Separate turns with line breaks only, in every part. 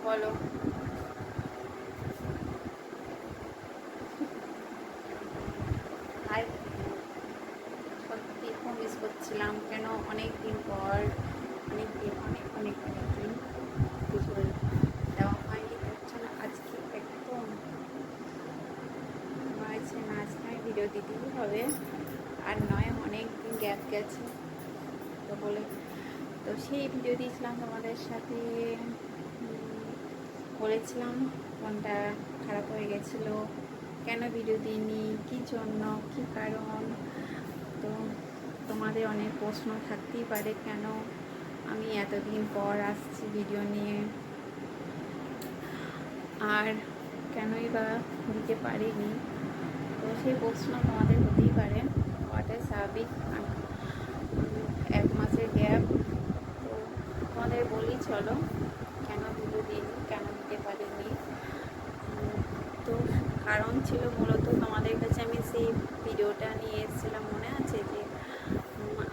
বলো। আর সত্যি খুব মিস করছিলাম, কেন অনেক দিন পর, অনেক দিন অনেক দিন কিছু দেওয়া হয়নি, তার জন্য আজকে একদম হয়েছে না, আজকে আমি ভিডিও দিতেই হবে। আর নয়, অনেক দিন গ্যাপ গেছে তো বলে, তো সেই ভিডিও দিয়েছিলাম তোমাদের সাথে। বলেছিলাম ফোনটা খারাপ হয়ে গেছিলো, কেন ভিডিও দিইনি, কী জন্য, কী কারণ। তো তোমাদের অনেক প্রশ্ন থাকতেই পারে, কেন আমি এতদিন পর আসছি ভিডিও নিয়ে, আর কেনই বা দিতে পারিনি। তো সেই প্রশ্ন তোমাদের হতেই পারে, হওয়াটাই স্বাভাবিক। এক মাসের গ্যাপ, তো তোমাদের বলি চলো কেন ভিডিও দিইনি, কেন দিতে পারিনি। তো কারণ ছিল মূলত তোমাদের কাছে আমি সেই ভিডিওটা নিয়ে এসেছিলাম, মনে আছে যে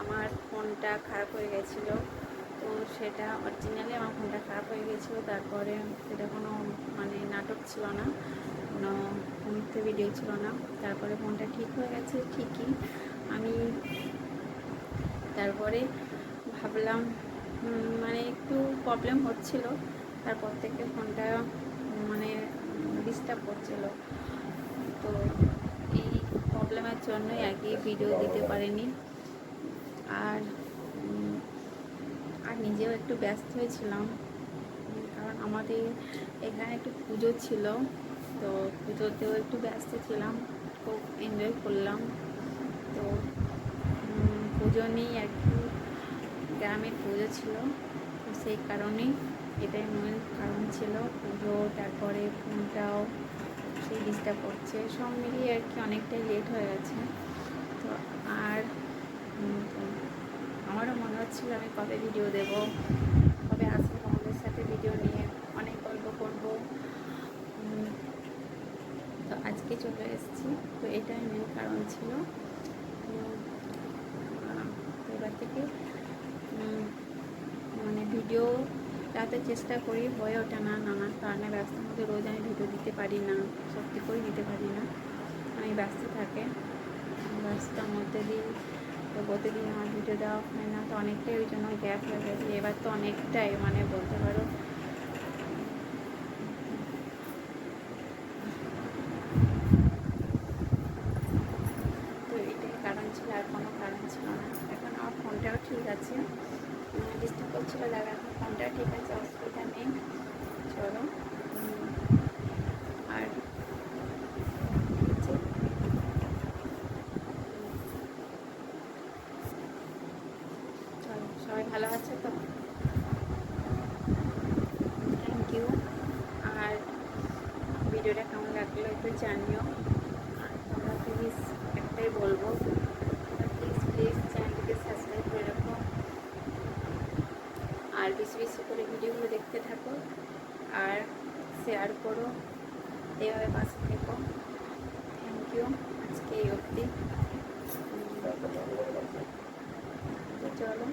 আমার ফোনটা খারাপ হয়ে গেছিলো। তো সেটা অরিজিনালি আমার ফোনটা খারাপ হয়ে গেছিলো, তারপরে সেটা কোনো মানে নাটক ছিল না, কোনো মিথ্যে ভিডিও ছিল না। তারপরে ফোনটা ঠিক হয়ে গেছে ঠিকই, আমি তারপরে ভাবলাম মানে একটু প্রবলেম হচ্ছিল, তারপর থেকে ফোনটা মানে ডিস্টার্ব করছিলো। তো এই প্রবলেমের জন্যই আর কি ভিডিও দিতে পারিনি। আর আর নিজেও একটু ব্যস্ত হয়েছিলাম, কারণ আমাদের এখানে একটু পুজো ছিল, তো পুজোতেও একটু ব্যস্ত ছিলাম, খুব এনজয় করলাম। তো পুজো নেই আর কি, গ্রামে পুজো ছিল, তো সেই কারণেই এটাই মেন কারণ ছিল, পুজো, তারপরে ফোনটাও সেই ডিস্টার্ব করছে, সব মিলিয়ে আর কি অনেকটাই লেট হয়ে গেছে। তো আর আমারও মনে হচ্ছিল আমি কবে ভিডিও দেব, কবে আসবো তোমাদের সাথে ভিডিও নিয়ে, অনেক গল্প করবো। তো আজকে চলে এসেছি, তো এটাই মেন কারণ ছিল। এবার থেকে মানে ভিডিও যাতে চেষ্টা করি, হয়ে ওঠে না নানান কারণে, ব্যস্তের মধ্যে রোজ আমি ভিডিও দিতে পারি না, সত্যি করে দিতে পারি না, আমি ব্যস্ত থাকে, ব্যস্ততার মধ্যে দিই, তো প্রতিদিন আমার ভিডিও দেওয়া হয় না, তো অনেকটাই ওই জন্য গ্যাপ হয়ে গেছে। এবার তো অনেকটাই মানে বলতে পারো তো এটাই কারণ ছিল, আর কোনো কারণ ছিল না। এখন আমার ফোনটাও ঠিক আছে, ডিস্টার্ব করছিলো দেখা, এখন ফোনটাও ঠিক আছে, অসুবিধা নেই। চলো আর চলো, সবাই ভালো আছে তো, থ্যাংক ইউ। আর ভিডিওটা কেমন লাগলো একটু জানিও, আর তোমরা প্লিজ একটাই বলবো, প্লিজ প্লিজ চ্যানেলটিকে সাবস্ক্রাইব করে রাখো, আর বেশি বেশি করে ভিডিওগুলো দেখতে থাকো, আর শেয়ার করো, এইভাবে পাশে থেকো। থ্যাংক ইউ, আজকে এই অবধি। চলো।